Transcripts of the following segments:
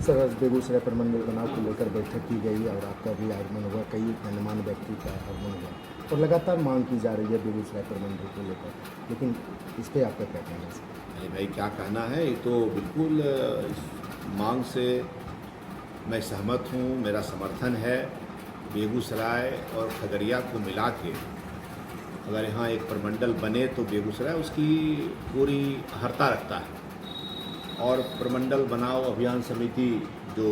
Sir, आज बेगूसराय प्रमंडल बनाव को लेकर बैठक की गई और आपका भी आगमन हुआ, कई गणमान्य व्यक्ति का आगमन हुआ और लगातार मांग की जा रही है बेगूसराय प्रमंडल को लेकर, लेकिन इस पर आपका क्या कहना है? अरे भाई, क्या कहना है, ये तो बिल्कुल इस मांग से मैं सहमत हूँ, मेरा समर्थन है। बेगूसराय और खगड़िया को मिला के अगर यहाँ एक प्रमंडल बने तो बेगूसराय उसकी पूरी अहर्ता रखता है। और प्रमंडल बनाओ अभियान समिति जो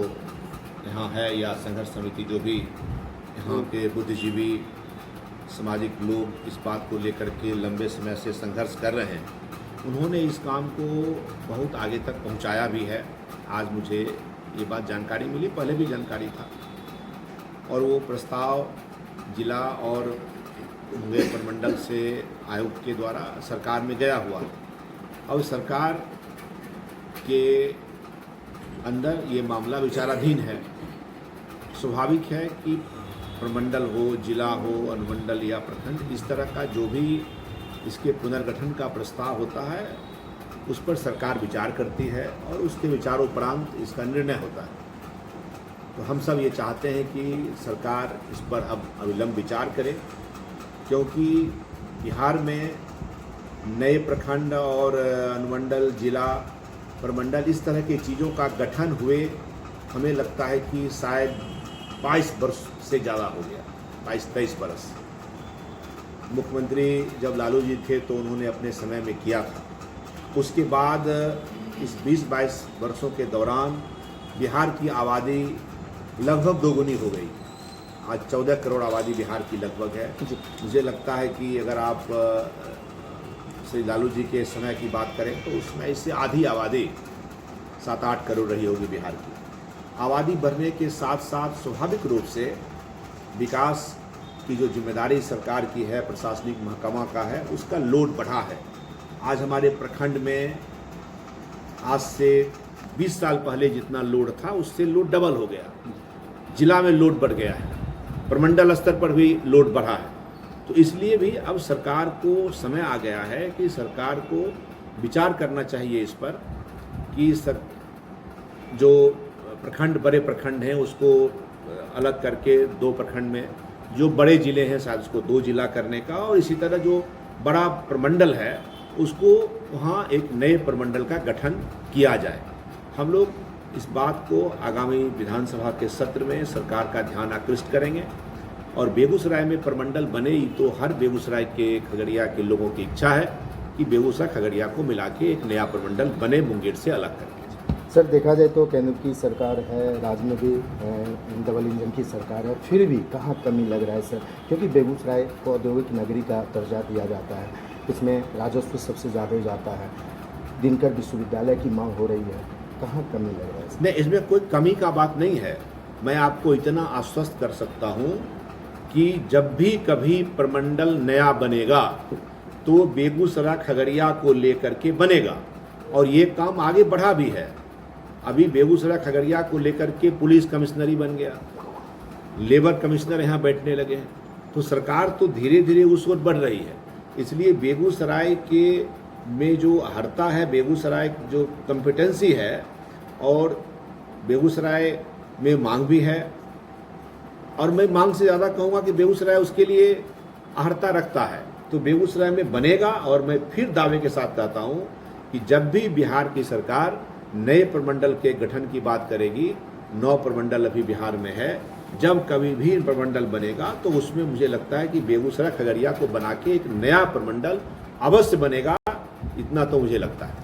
यहाँ है या संघर्ष समिति जो भी यहाँ के बुद्धिजीवी सामाजिक लोग इस बात को लेकर के लंबे समय से संघर्ष कर रहे हैं, उन्होंने इस काम को बहुत आगे तक पहुँचाया भी है। आज मुझे ये बात जानकारी मिली, पहले भी जानकारी था, और वो प्रस्ताव जिला और मुंगेर प्रमंडल से आयोग के द्वारा सरकार में गया हुआ। और सरकार के अंदर ये मामला विचाराधीन है। स्वाभाविक है कि प्रमंडल हो, जिला हो, अनुमंडल या प्रखंड, इस तरह का जो भी इसके पुनर्गठन का प्रस्ताव होता है उस पर सरकार विचार करती है और उसके विचारोपरांत इसका निर्णय होता है। तो हम सब ये चाहते हैं कि सरकार इस पर अब अविलंब विचार करे, क्योंकि बिहार में नए प्रखंड और अनुमंडल, जिला, प्रमंडल, इस तरह की चीज़ों का गठन हुए हमें लगता है कि शायद 22 वर्ष से ज़्यादा हो गया, 22-23 वर्ष। मुख्यमंत्री जब लालू जी थे तो उन्होंने अपने समय में किया था। उसके बाद इस 20-22 वर्षों के दौरान बिहार की आबादी लगभग दोगुनी हो गई। आज 14 करोड़ आबादी बिहार की लगभग है। मुझे लगता है कि अगर आप श्री लालू जी के समय की बात करें तो उसमें इससे आधी आबादी 7-8 करोड़ रही होगी बिहार की। आबादी बढ़ने के साथ साथ स्वाभाविक रूप से विकास की जो जिम्मेदारी सरकार की है, प्रशासनिक महकमा का है, उसका लोड बढ़ा है। आज हमारे प्रखंड में आज से 20 साल पहले जितना लोड था उससे लोड डबल हो गया। जिला में लोड बढ़ गया है, प्रमंडल स्तर पर भी लोड बढ़ा है। तो इसलिए भी अब सरकार को समय आ गया है कि सरकार को विचार करना चाहिए इस पर कि जो प्रखंड, बड़े प्रखंड हैं उसको अलग करके 2 प्रखंड में, जो बड़े ज़िले हैं शायद उसको 2 जिला करने का, और इसी तरह जो बड़ा प्रमंडल है उसको वहाँ एक नए प्रमंडल का गठन किया जाए। हम लोग इस बात को आगामी विधानसभा के सत्र में सरकार का ध्यान आकृष्ट करेंगे। और बेगूसराय में प्रमंडल बने ही तो हर बेगूसराय के, खगड़िया के लोगों की इच्छा है कि बेगूसराय खगड़िया को मिला के एक नया प्रमंडल बने, मुंगेर से अलग करके। सर, देखा जाए तो केंद्र की सरकार है, राज्य में भी डबल इंजन की सरकार है, फिर भी कहाँ कमी लग रहा है सर? क्योंकि बेगूसराय को औद्योगिक नगरी का दर्जा दिया जाता है, इसमें राजस्व सबसे ज़्यादा जाता है, दिनकर विश्वविद्यालय की मांग हो रही है, कहाँ कमी लग रहा है? नहीं, इसमें कोई कमी का बात नहीं है। मैं आपको इतना आश्वस्त कर सकता हूँ कि जब भी कभी प्रमंडल नया बनेगा तो बेगूसराय खगड़िया को लेकर के बनेगा, और ये काम आगे बढ़ा भी है। अभी बेगूसराय खगड़िया को लेकर के पुलिस कमिश्नरी बन गया, लेबर कमिश्नर यहाँ बैठने लगे हैं। तो सरकार तो धीरे धीरे उस ओर बढ़ रही है। इसलिए बेगूसराय के में जो अहर्ता है, बेगूसराय जो कॉम्पिटेंसी है, और बेगूसराय में मांग भी है, और मैं मांग से ज़्यादा कहूँगा कि बेगूसराय उसके लिए अहर्ता रखता है। तो बेगूसराय में बनेगा, और मैं फिर दावे के साथ कहता हूँ कि जब भी बिहार की सरकार नए प्रमंडल के गठन की बात करेगी, 9 प्रमंडल अभी बिहार में है, जब कभी भी प्रमंडल बनेगा तो उसमें मुझे लगता है कि बेगूसराय खगड़िया को बना के एक नया प्रमंडल अवश्य बनेगा, इतना तो मुझे लगता है।